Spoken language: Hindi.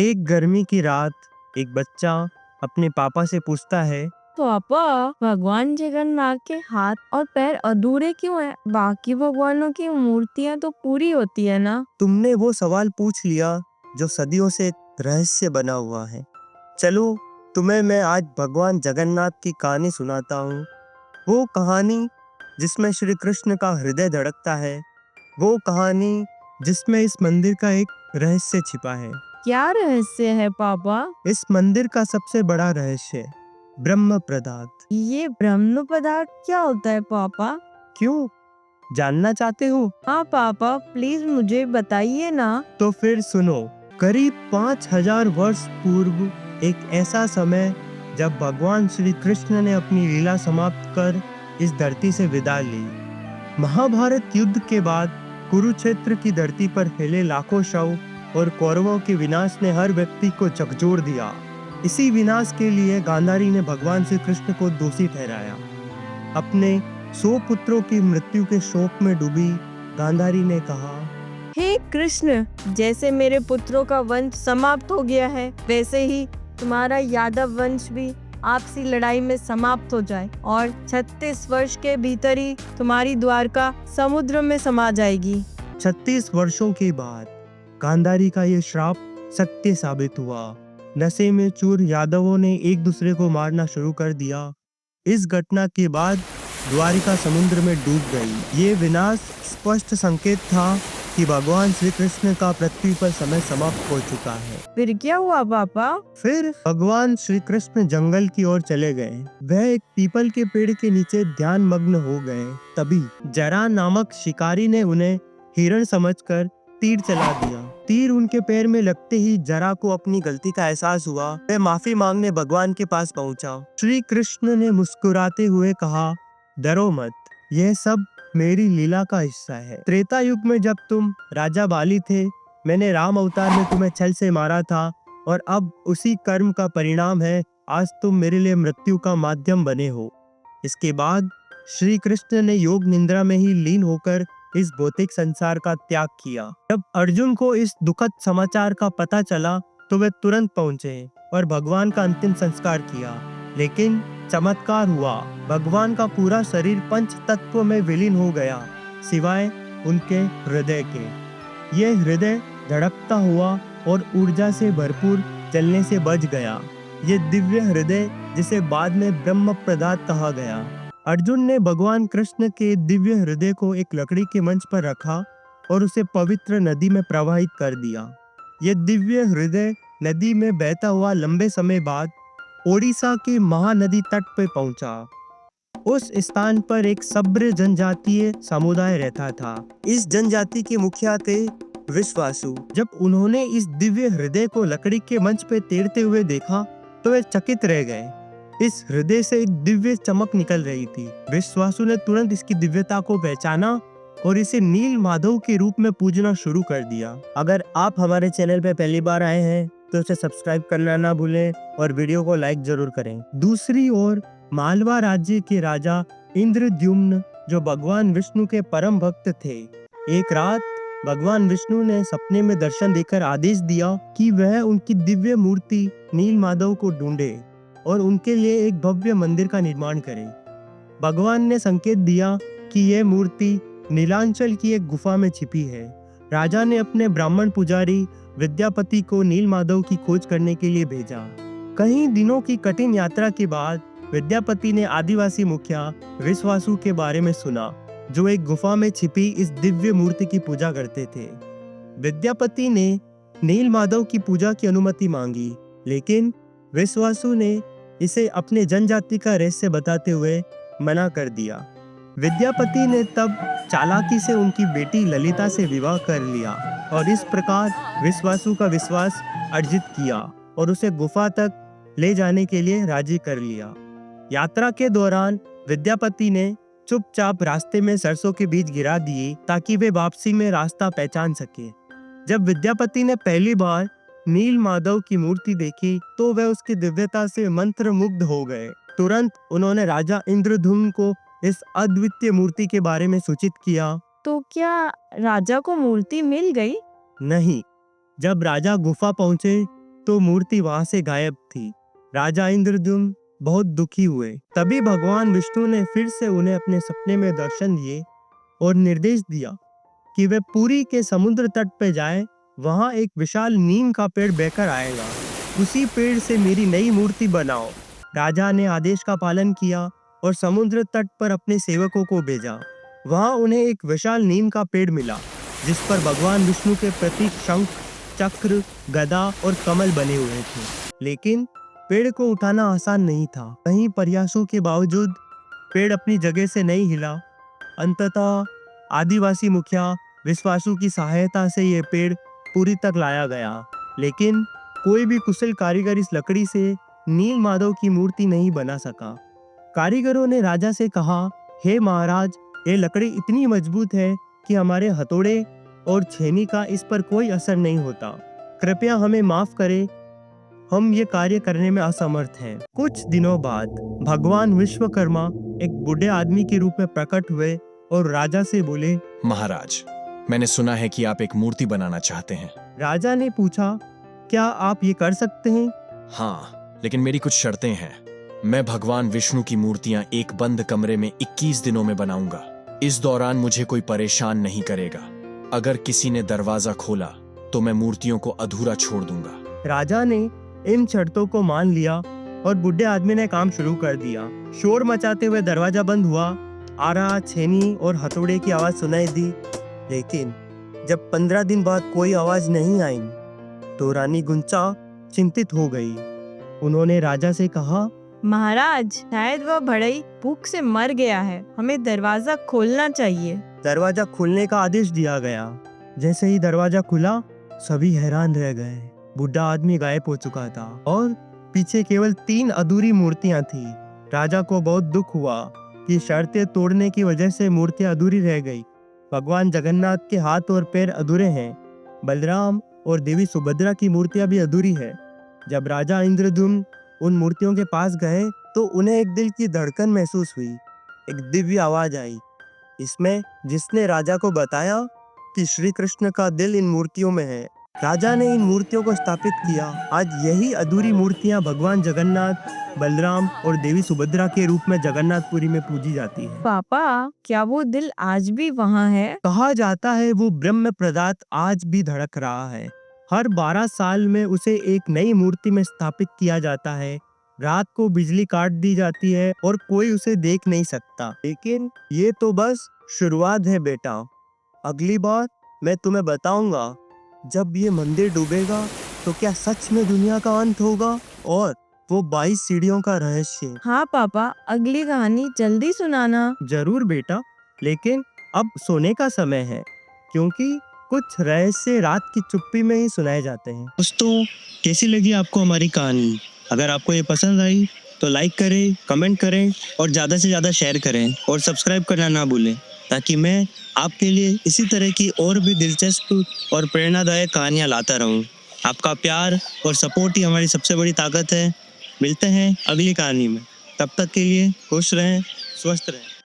एक गर्मी की रात एक बच्चा अपने पापा से पूछता है, पापा, भगवान जगन्नाथ के हाथ और पैर अधूरे क्यों हैं? बाकी भगवानों की मूर्तियां तो पूरी होती है ना। तुमने वो सवाल पूछ लिया जो सदियों से एक रहस्य बना हुआ है। चलो, तुम्हें मैं आज भगवान जगन्नाथ की कहानी सुनाता हूँ। वो कहानी जिसमें श्री कृष्ण का हृदय धड़कता है। वो कहानी जिसमें इस मंदिर का एक रहस्य छिपा है। क्या रहस्य है पापा? इस मंदिर का सबसे बड़ा रहस्य ब्रह्म पदार्थ। ये ब्रह्म पदार्थ क्या होता है पापा? क्यों, जानना चाहते हो? हाँ पापा, प्लीज मुझे बताइए ना। तो फिर सुनो। करीब 5000 वर्ष पूर्व एक ऐसा समय जब भगवान श्री कृष्ण ने अपनी लीला समाप्त कर इस धरती से विदा ली। महाभारत युद्ध के बाद कुरुक्षेत्र की धरती पर फैले लाखों शव और कौरवों के विनाश ने हर व्यक्ति को झकझोर दिया। इसी विनाश के लिए गांधारी ने भगवान श्री कृष्ण को दोषी ठहराया। अपने 100 पुत्रों की मृत्यु के शोक में डूबी गांधारी ने कहा, हे कृष्ण, जैसे मेरे पुत्रों का वंश समाप्त हो गया है, वैसे ही तुम्हारा यादव वंश भी आपसी लड़ाई में समाप्त हो जाए और 36 वर्ष के भीतर ही तुम्हारी द्वारका समुद्र में समा जाएगी। 36 वर्षों के बाद गांधारी का ये श्राप सत्य साबित हुआ। नशे में चूर यादवों ने एक दूसरे को मारना शुरू कर दिया। इस घटना के बाद द्वारिका समुद्र में डूब गई। ये विनाश स्पष्ट संकेत था कि भगवान श्री कृष्ण का पृथ्वी पर समय समाप्त हो चुका है। फिर क्या हुआ पापा? फिर भगवान श्री कृष्ण जंगल की ओर चले गए। वह एक पीपल के पेड़ के नीचे ध्यान मग्न हो गए। तभी जरा नामक शिकारी ने उन्हें हिरण समझकर तीर चला दिया। तीर उनके पैर में लगते ही जरा को अपनी गलती का एहसास हुआ। वह माफी मांगने भगवान के पास पहुंचा। श्री कृष्ण ने मुस्कुराते हुए कहा, डरो मत, यह सब मेरी लीला का हिस्सा है। त्रेता युग में जब तुम राजा बाली थे, मैंने राम अवतार में तुम्हें छल से मारा था और अब उसी कर्म का परिणाम है आज तुम मेरे लिए मृत्यु का माध्यम बने हो। इसके बाद श्री कृष्ण ने योग निद्रा में ही लीन होकर इस भौतिक संसार का त्याग किया। जब अर्जुन को इस दुखद समाचार का पता चला तो वे तुरंत पहुंचे और भगवान का अंतिम संस्कार किया। लेकिन चमत्कार हुआ, भगवान का पूरा शरीर पंच तत्वों में विलीन हो गया सिवाय उनके हृदय के। यह हृदय धड़कता हुआ और ऊर्जा से भरपूर चलने से बच गया। ये दिव्य हृदय जिसे बाद में ब्रह्म पदार्थ कहा गया। अर्जुन ने भगवान कृष्ण के दिव्य हृदय को एक लकड़ी के मंच पर रखा और उसे पवित्र नदी में प्रवाहित कर दिया। यह दिव्य हृदय नदी में बहता हुआ लंबे समय बाद ओडिशा के महानदी तट पर पहुंचा। उस स्थान पर एक सभ्य जनजातीय समुदाय रहता था। इस जनजाति के मुखिया थे विश्वासु। जब उन्होंने इस दिव्य हृदय को लकड़ी के मंच पे तैरते हुए देखा तो वे चकित रह गए। इस हृदय से एक दिव्य चमक निकल रही थी। विश्वासु ने तुरंत इसकी दिव्यता को पहचाना और इसे नील माधव के रूप में पूजना शुरू कर दिया। अगर आप हमारे चैनल पे पहली बार आए हैं तो उसे सब्सक्राइब करना ना भूलें और वीडियो को लाइक जरूर करें। दूसरी ओर मालवा राज्य के राजा इंद्रद्युम्न, जो भगवान विष्णु के परम भक्त थे, एक रात भगवान विष्णु ने सपने में दर्शन देकर आदेश दिया कि वह उनकी दिव्य मूर्ति नील माधव को ढूंढे और उनके लिए एक भव्य मंदिर का निर्माण करे। भगवान ने संकेत दिया कि यह मूर्ति नीलांचल की एक गुफा में छिपी है। राजा ने अपने ब्राह्मण पुजारी विद्यापति को नील माधव की खोज करने के लिए भेजा। कई दिनों की कठिन यात्रा के बाद विद्यापति ने आदिवासी मुखिया विश्वासु के बारे में सुना, जो एक गुफा में छिपी इस दिव्य मूर्ति की पूजा करते थे। विद्यापति ने नील माधव की पूजा की अनुमति मांगी, लेकिन विश्वासु ने इसे अपने जनजाति का रहस्य बताते हुए मना कर दिया। विद्यापति ने तब चालाकी से उनकी बेटी ललिता से विवाह कर लिया और इस प्रकार विश्वासु का विश्वास अर्जित किया और उसे गुफा तक ले जाने के लिए राजी कर लिया। यात्रा के दौरान विद्यापति ने चुपचाप रास्ते में सरसों के बीज गिरा दिए ताकि वे वापसी में रास्ता पहचान सके। जब विद्यापति ने पहली बार नील माधव की मूर्ति देखी तो वह उसकी दिव्यता से मंत्रमुग्ध हो गए। तुरंत उन्होंने राजा इंद्रद्युम्न को इस अद्वितीय मूर्ति के बारे में सूचित किया। तो क्या राजा को मूर्ति मिल गई? नहीं, जब राजा गुफा पहुंचे तो मूर्ति वहां से गायब थी। राजा इंद्रद्युम्न बहुत दुखी हुए। तभी भगवान विष्णु ने फिर से उन्हें अपने सपने में दर्शन दिए और निर्देश दिया कि वे पुरी के समुद्र तट पे जाएं। वहां एक विशाल नीम का पेड़ बहकर आएगा, उसी पेड़ से मेरी नई मूर्ति बनाओ। राजा ने आदेश का पालन किया और समुद्र तट पर अपने सेवकों को भेजा। वहां उन्हें एक विशाल नीम का पेड़ मिला जिस पर भगवान विष्णु के प्रतीक शंख, चक्र, गदा और कमल बने हुए थे। लेकिन पेड़ को उठाना आसान नहीं था। कई प्रयासों के बावजूद पेड़ अपनी जगह से नहीं हिला। अंततः आदिवासी मुखिया विश्वासु की सहायता से यह पेड़ पुरी तक लाया गया, लेकिन कोई भी कुशल कारीगर इस लकड़ी से नील माधव की मूर्ति नहीं बना सका। कारीगरों ने राजा से कहा, हे महाराज, ये लकड़ी इतनी मजबूत है कि हमारे हथौड़े और छेनी का इस पर कोई असर नहीं होता। कृपया हमें माफ करें, हम ये कार्य करने में असमर्थ हैं। कुछ दिनों बाद भगवान विश्वकर्मा एक बूढ़े आदमी के रूप में प्रकट हुए और राजा से बोले, महाराज, मैंने सुना है कि आप एक मूर्ति बनाना चाहते हैं। राजा ने पूछा, क्या आप ये कर सकते हैं? हाँ, लेकिन मेरी कुछ शर्तें हैं। मैं भगवान विष्णु की मूर्तियां एक बंद कमरे में 21 दिनों में बनाऊंगा। इस दौरान मुझे कोई परेशान नहीं करेगा। अगर किसी ने दरवाजा खोला तो मैं मूर्तियों को अधूरा छोड़ दूंगा। राजा ने इन शर्तों को मान लिया और बूढ़े आदमी ने काम शुरू कर दिया। शोर मचाते हुए दरवाजा बंद हुआ। आरा, छेनी और हथौड़े की आवाज सुनाई दी, लेकिन जब 15 दिन बाद कोई आवाज नहीं आई तो रानी गुंचा चिंतित हो गई। उन्होंने राजा से कहा, महाराज, शायद वह बढ़ई भूख से मर गया है, हमें दरवाजा खोलना चाहिए। दरवाजा खोलने का आदेश दिया गया। जैसे ही दरवाजा खुला, सभी हैरान रह गए। बूढ़ा आदमी गायब हो चुका था और पीछे केवल 3 अधूरी मूर्तियां थी। राजा को बहुत दुख हुआ कि शर्तें तोड़ने की वजह से मूर्तियां अधूरी रह गई। भगवान जगन्नाथ के हाथ और पैर अधूरे हैं। बलराम और देवी सुभद्रा की मूर्तियां भी अधूरी है। जब राजा इंद्रद्युम्न उन मूर्तियों के पास गए तो उन्हें एक दिल की धड़कन महसूस हुई। एक दिव्य आवाज आई इसमें, जिसने राजा को बताया कि श्री कृष्ण का दिल इन मूर्तियों में है। राजा ने इन मूर्तियों को स्थापित किया। आज यही अधूरी मूर्तियां भगवान जगन्नाथ, बलराम और देवी सुभद्रा के रूप में जगन्नाथपुरी में पूजी जाती है। पापा, क्या वो दिल आज भी वहाँ है? कहा जाता है वो ब्रह्म प्रदात आज भी धड़क रहा है। हर 12 साल में उसे एक नई मूर्ति में स्थापित किया जाता है। रात को बिजली काट दी जाती है और कोई उसे देख नहीं सकता। लेकिन ये तो बस शुरुआत है बेटा। अगली बार मैं तुम्हें बताऊंगा जब ये मंदिर डूबेगा तो क्या सच में दुनिया का अंत होगा और वो 22 सीढ़ियों का रहस्य। हाँ पापा, अगली कहानी जल्दी सुनाना। जरूर बेटा, लेकिन अब सोने का समय है क्योंकि कुछ रहस्य रात की चुप्पी में ही सुनाए जाते हैं। दोस्तों, कैसी लगी आपको हमारी कहानी? अगर आपको ये पसंद आई तो लाइक करें, कमेंट करें और ज़्यादा से ज़्यादा शेयर करें और सब्सक्राइब करना ना भूलें, ताकि मैं आपके लिए इसी तरह की और भी दिलचस्प और प्रेरणादायक कहानियाँ लाता रहूँ। आपका प्यार और सपोर्ट ही हमारी सबसे बड़ी ताकत है। मिलते हैं अगली कहानी में। तब तक के लिए खुश रहें, स्वस्थ रहें।